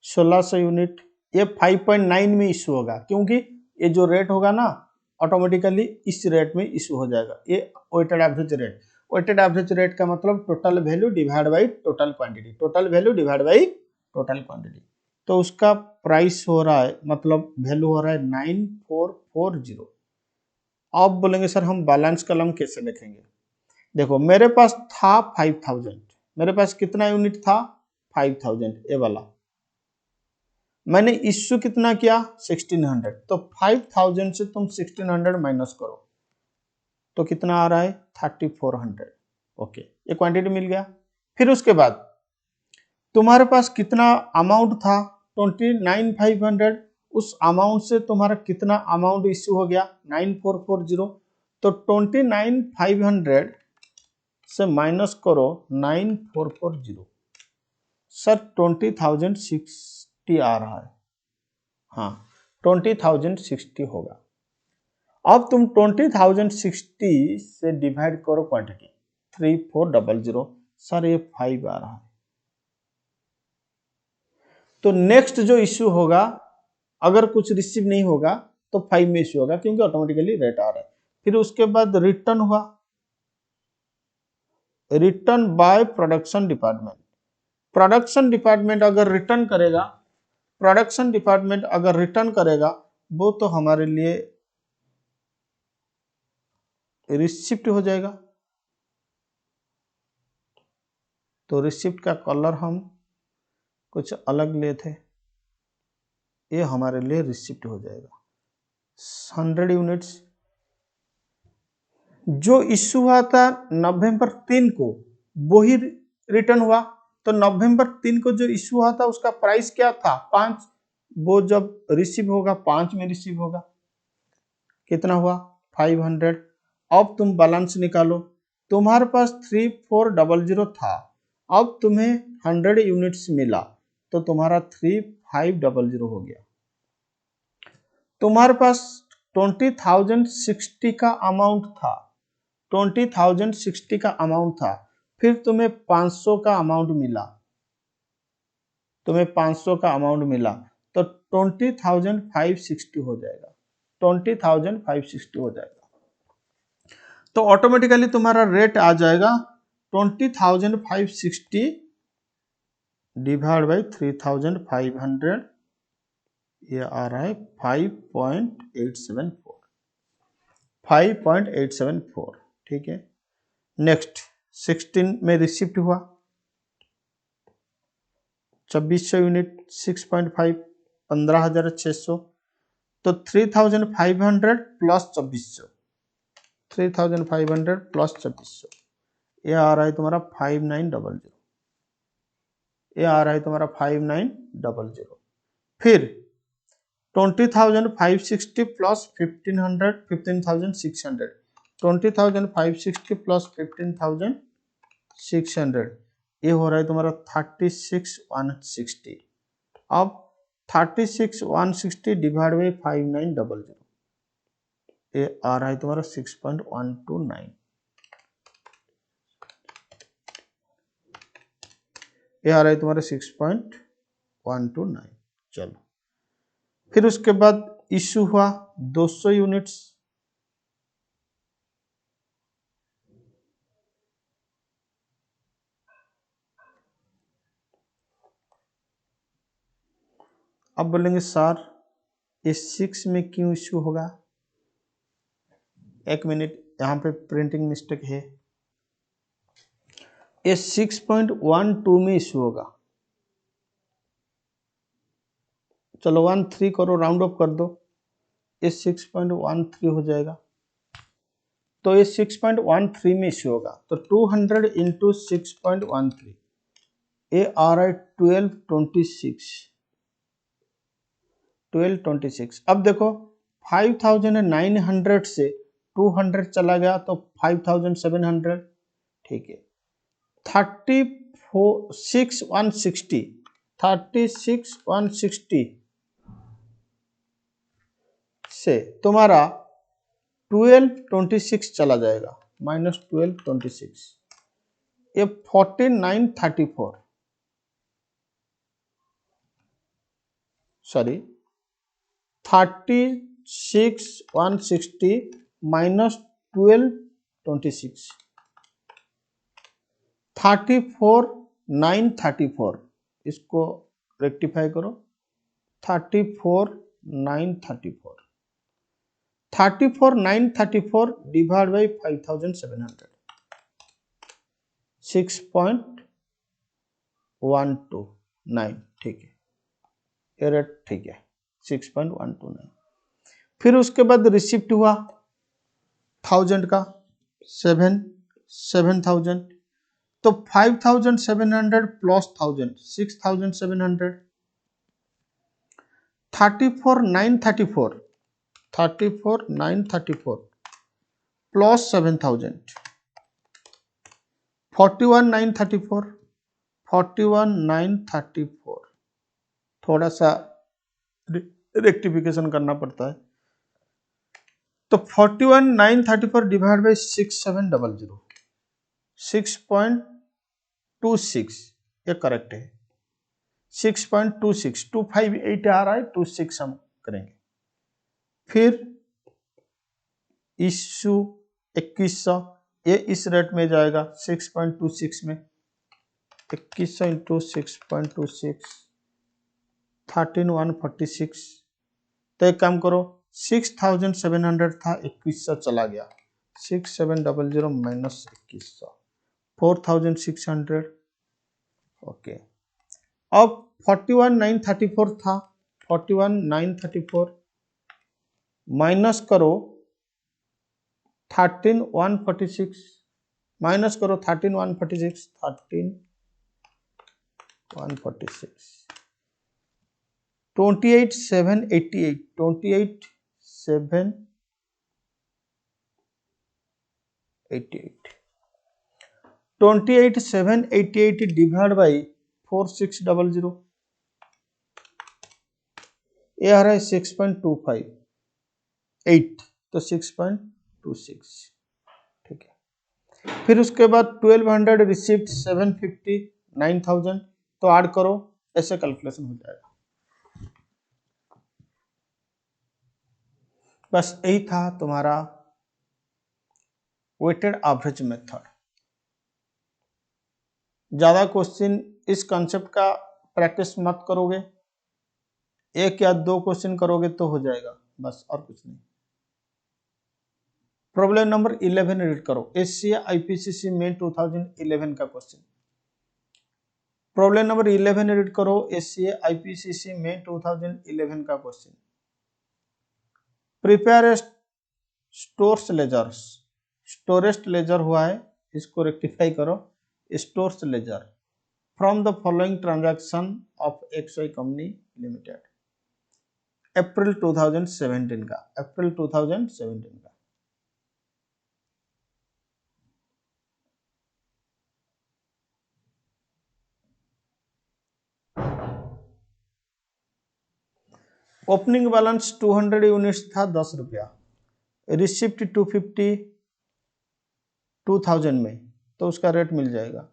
1,600 यूनिट। ये 5.9 में इश्यू होगा, क्योंकि ये जो रेट होगा ना ऑटोमेटिकली इस रेट में इश्यू हो जाएगा। ये weighted average rate, weighted average rate का मतलब total value divide by total quantity, total value divide by total quantity. तो उसका प्राइस हो रहा है, मतलब वैल्यू हो रहा है 9,440। अब बोलेंगे सर हम बैलेंस कॉलम कैसे लिखेंगे? देखो मेरे पास था 5,000, मेरे पास कितना यूनिट था? 5,000, ये वाला। मैंने इश्यू कितना किया? 1,600। तो 5,000 से तुम 1,600 माइनस करो तो कितना आ रहा है? 3,400। ओके, ये क्वांटिटी मिल गया। फिर उसके बाद तुम्हारे पास कितना अमाउंट था? 29,500। उस अमाउंट से तुम्हारा कितना अमाउंट इश्यू हो गया? 9,440। तो 29,500 से माइनस करो 9,440, सर 20,060 आ रहा है। हाँ 20,060 होगा। अब तुम 20,060 से डिवाइड करो क्वांटिटी 3400। सर ये 5 आ रहा है, तो नेक्स्ट जो इश्यू होगा, अगर कुछ रिसीव नहीं होगा तो 5 में इश्यू होगा, क्योंकि ऑटोमेटिकली रेट आ रहा है। फिर उसके बाद रिटर्न हुआ, return bye production department. Production department अगर रिटर्न करेगा, प्रोडक्शन डिपार्टमेंट अगर रिटर्न करेगा, वो तो हमारे लिए रिसिप्ट हो जाएगा। तो रिसिप्ट का कलर हम कुछ अलग ले थे, ये हमारे लिए रिसिप्ट हो जाएगा। 100 यूनिट्स जो इश्यू हुआ था नवंबर 3 को, वो ही रिटर्न हुआ। तो नवंबर 3 को जो इश्यू हुआ था उसका प्राइस क्या था? 5। वो जब रिसीव होगा 5 में रिसीव होगा, कितना हुआ? 500। अब तुम बैलेंस निकालो, तुम्हारे पास 3400 था, अब तुम्हें 100 यूनिट्स मिला, तो तुम्हारा 3500 हो गया। तुम्हारे पास 20,060 का अमाउंट था, 20,060 का अमाउंट था, फिर तुम्हें 500 का अमाउंट मिला, तुम्हें 500 का अमाउंट मिला, तो 20,560 हो जाएगा, 20,560 हो जाएगा। तो ऑटोमेटिकली तुम्हारा रेट आ जाएगा 20,560 डिवाइड बाई 3,500, ये आ रहा है 5.874, 5.874। ठीक है। नेक्स्ट 16 में रिसिप्ट हुआ 2600 यूनिट, 6.5, 15,600। तो 3,500 प्लस 2400, 3,500 प्लस 2400, ये आ रहा है तुम्हारा 5900, ये आ रहा है तुम्हारा 5900। फिर 20,560 प्लस 1,500, 15,600, 20,560 प्लस 15,600, ये हो रहा है तुम्हारा 36,160। अब 36,160 डिवाइड बाई 5900, ये आ रहा है तुम्हारा 6.129, ये आ रहा है तुम्हारा 6.129। चलो, फिर उसके बाद इश्यू हुआ 200 यूनिट्स, अब बोलेंगे सर ये 6 में क्यों इश्यू होगा? एक मिनट, यहाँ पे प्रिंटिंग मिस्टेक है, ये 6.12 में इश्यू होगा। चलो 13 करो, राउंड ऑफ कर दो, ये 6.13 हो जाएगा। तो ये 6.13 में इश्यू होगा, तो 200 इंटू 6.13, ये आ रहा है 1226। अब देखो 5,900 से 200 चला गया तो 5,700। ठीक है, 36,160 से तुम्हारा 1226 चला जाएगा, माइनस 1226, ये 4934, सॉरी 36,160 माइनस 1226, 34,934, इसको रेक्टिफाई करो, 34,934, 34,934 डिवाइड बाई 5,700, 6.129। ठीक है, ये रेट ठीक है, 6.129। फिर उसके बाद रिसिप्ट हुआ 1000 का, 7,000, तो 5,700 प्लस 1000, 6,700, 34,934, 34,934 प्लस 7,000, 41,934, 41,934, थोड़ा सा रेक्टिफिकेशन करना पड़ता है। तो 41,934 डिवाइड बाई 6,700 6.26 ये करेक्ट है। 6.26 258 आ रहा है, 26 हम करेंगे। फिर इशू 2100 ये इस रेट में जाएगा 6.26 में, 2100 इंटू 6.26 13,146। तो एक काम करो 6,700 था, 2100 चला गया, 6,700 माइनस 2100 4,600। ओके, अब 41,934 था, 41,934 माइनस करो 13,146, माइनस करो 13,146, 13,146 28,788 28,788 डिवाइड बाई 4,600 ये आ रहा है 6.25 8 तो 6.26 ठीक है। फिर उसके बाद 1200 रिसिप्ट 750 9,000 तो ऐड करो, ऐसे कैलकुलेशन हो जाएगा। बस यही था तुम्हारा वेटेड एवरेज मेथड। ज्यादा क्वेश्चन इस कॉन्सेप्ट का प्रैक्टिस मत करोगे, एक या दो क्वेश्चन करोगे तो हो जाएगा, बस और कुछ नहीं। प्रॉब्लम नंबर 11 रीड करो, एशिया आईपीसीसी में 2011 का क्वेश्चन। प्रॉब्लम नंबर 11 रीड करो, एशिया आईपीसीसी में 2011 का question. Prepare stores ledger, storage ledger हुआ है, इसको रेक्टिफाई करो, stores ledger from the following transaction of XY company limited, April 2017 का, अप्रैल 2017 का। ओपनिंग बैलेंस 200 यूनिट्स था 10 रुपया, रिसिप्ट 250 2000 में तो उसका रेट मिल जाएगा,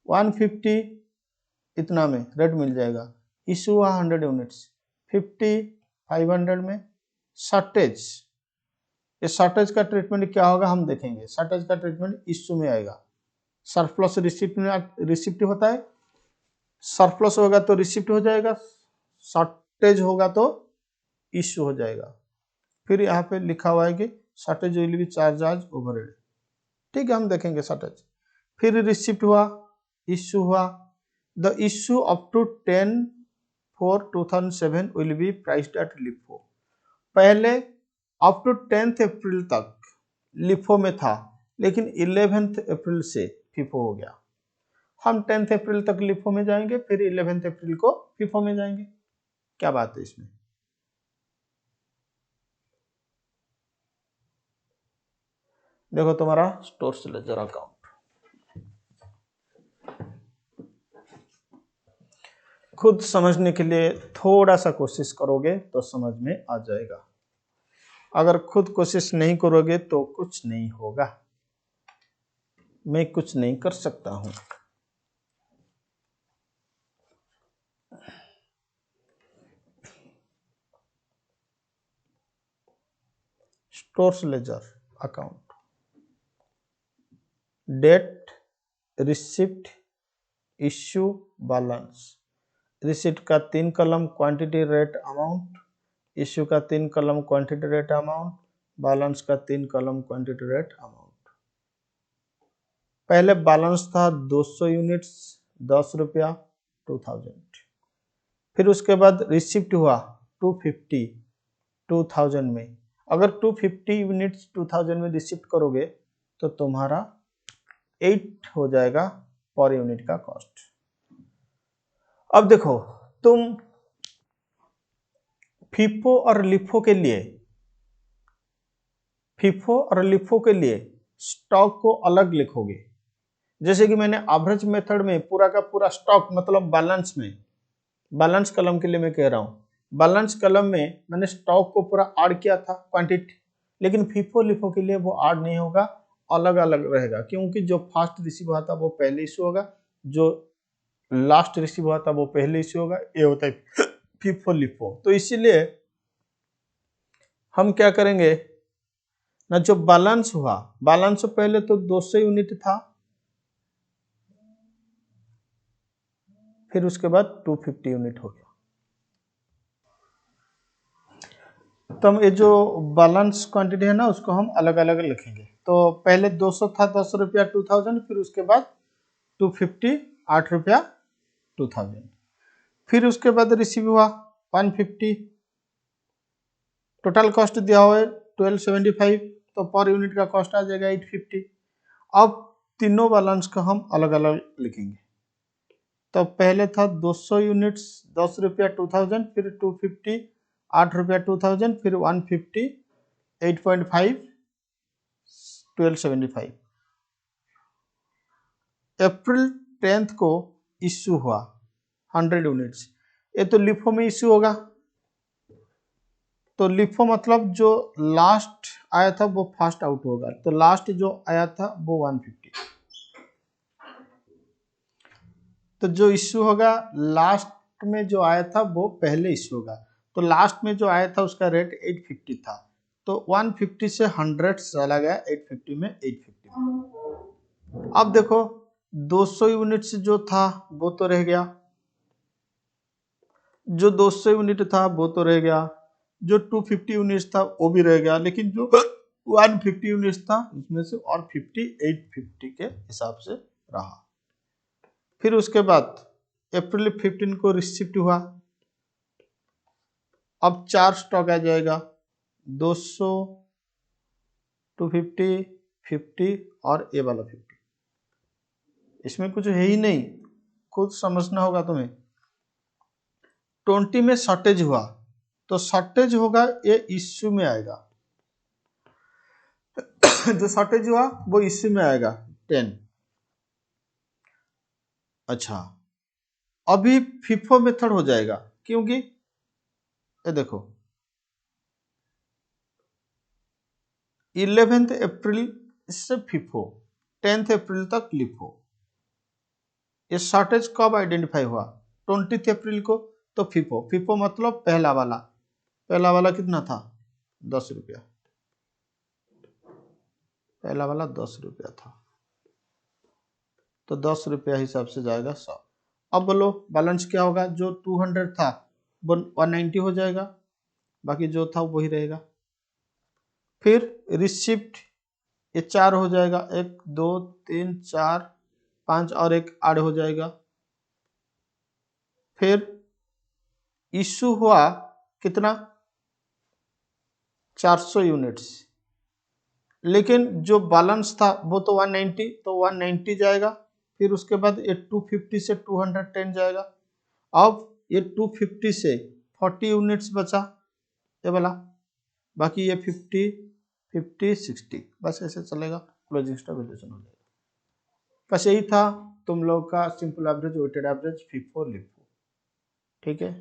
150 इतना में रेट मिल जाएगा, इशू हुआ 100 यूनिट्स 50 500 में। शॉर्टेज, ये शॉर्टेज का ट्रीटमेंट क्या होगा हम देखेंगे। शॉर्टेज का ट्रीटमेंट इशू में आएगा, सरप्लस रिसिप्ट में रिसिप्ट होता है, सरप्लस होगा तो रिसिप्ट हो जाएगा, शॉर्टेज होगा तो इशू हो जाएगा। फिर यहाँ पे लिखा हुआ है कि shortage will be charge as overhead, ठीक है हम देखेंगे शॉर्टेज। फिर रिसिप्ट हुआ, इशू हुआ, the issue up to 10/4/2007 will be priced at LIFO. पहले अप टू 10 अप्रैल तक लिफो में था, लेकिन 11 अप्रैल से फीफो हो गया। हम 10 अप्रैल तक लिफो में जाएंगे, फिर 11 अप्रैल को फीफो में जाएंगे। क्या बात है इसमें? देखो तुम्हारा स्टोर्स लेजर अकाउंट, खुद समझने के लिए थोड़ा सा कोशिश करोगे तो समझ में आ जाएगा, अगर खुद कोशिश नहीं करोगे तो कुछ नहीं होगा, मैं कुछ नहीं कर सकता हूं। Stores ledger account, date, receipt, issue, balance. Receipt का 3 कलम क्वांटिटी रेट अमाउंट, इश्यू का 3 कलम क्वांटिटी रेट अमाउंट, बैलेंस का 3 कलम क्वांटिटी रेट अमाउंट। पहले बैलेंस था 200 यूनिट्स 10 रुपया 2000, फिर उसके बाद रिसिप्ट हुआ 250 2000 में। अगर 250 यूनिट्स 2000 में रिसिप्ट करोगे तो तुम्हारा 8 हो जाएगा पर यूनिट का कॉस्ट। अब देखो तुम फीफो और लिफो के लिए, फीफो और लिफो के लिए स्टॉक को अलग लिखोगे, जैसे कि मैंने एवरेज मेथड में पूरा का पूरा स्टॉक मतलब बैलेंस में, बैलेंस कलम के लिए मैं कह रहा हूं, बैलेंस कलम में मैंने स्टॉक को पूरा ऐड किया था क्वांटिटी, लेकिन फीफो लिफो के लिए वो आड नहीं होगा, अलग अलग रहेगा, क्योंकि जो फर्स्ट रिसीव हुआ था वो पहले इश्यू होगा, जो लास्ट रिसीव हुआ था वो पहले इश्यू होगा, ये होता है फीफो लिफो। तो इसीलिए हम क्या करेंगे ना, जो बैलेंस हुआ, बैलेंस से पहले तो 200 यूनिट था, फिर उसके बाद 250 यूनिट हो गया। तो हम ये जो बैलेंस क्वांटिटी है ना उसको हम अलग अलग लिखेंगे। तो पहले 200 था 10 रुपया 2000, फिर उसके बाद 250 8 रुपया 2000, फिर उसके बाद रिसीव हुआ 150, टोटल कॉस्ट दिया हुआ है 1275, तो पर यूनिट का कॉस्ट आ जाएगा 850। अब तीनों बैलेंस को हम अलग अलग लिखेंगे। तो पहले था 200 यूनिट्स 10 रुपया 2000, फिर 250 8 रुपया 2000, फिर 150 8.5 1275। अप्रैल 10 को इश्यू हुआ 100 यूनिट्स, ये तो लिफो में इश्यू होगा। तो लिफो मतलब जो लास्ट आया था वो फर्स्ट आउट होगा, तो लास्ट जो आया था वो 150। तो जो इश्यू होगा लास्ट में जो आया था वो पहले इश्यू होगा, तो लास्ट में जो आया था उसका रेट 850 था, तो 150 से 100 चला गया 850 में 850 में। अब देखो 200 यूनिट्स जो था वो तो रह गया, जो 200 यूनिट था वो तो रह गया, जो 250 यूनिट्स था वो भी रह गया, लेकिन जो 150 यूनिट्स था उसमें से और 50 850 के हिसाब से रहा। फिर उसके बाद अप्रैल 15 को रिसिप्ट हुआ, अब 4 स्टॉक आ जाएगा 200 250 50 और ए वाला 50, इसमें कुछ है ही नहीं, खुद समझना होगा तुम्हें। 20 में शॉर्टेज हुआ, तो शॉर्टेज होगा ये इश्यू में आएगा जो शॉर्टेज हुआ वो इश्यू में आएगा 10। अच्छा, अभी फीफो मेथड हो जाएगा, क्योंकि ये देखो 11 अप्रैल से फीफो, 10 अप्रैल तक लिफो। ये शॉर्टेज कब आइडेंटिफाई हुआ 20 अप्रैल को, तो फीफो, फीफो मतलब पहला वाला कितना था 10 रुपया, पहला वाला 10 रुपया था, तो 10 रुपया हिसाब से जाएगा 100। अब बोलो बैलेंस क्या होगा, जो 200 था वो 190 हो जाएगा, बाकी जो था वही रहेगा। फिर रिसिप्ट ये 4 हो जाएगा, 1 2 3 4 5 और एक ऐड हो जाएगा। फिर इश्यू हुआ कितना 400 यूनिट्स, लेकिन जो बैलेंस था वो तो 190, तो 190 जाएगा। फिर उसके बाद ये 250 से 210 जाएगा। अब ये 250 से 40 यूनिट्स बचा ये वाला, बाकी ये 50 50 60 बस ऐसे चलेगा, क्लोजिंग स्टॉक वैल्यूएशन हो जाएगा। बस यही था तुम लोग का simple average weighted average FIFO LIFO, ठीक है।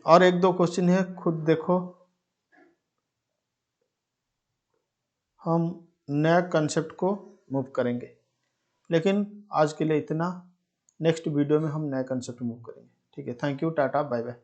और एक दो क्वेश्चन है खुद देखो, हम नया कंसेप्ट को मूव करेंगे, लेकिन आज के लिए इतना, नेक्स्ट वीडियो में हम नया कंसेप्ट मूव करेंगे, ठीक है। Thank you, tata, bye bye.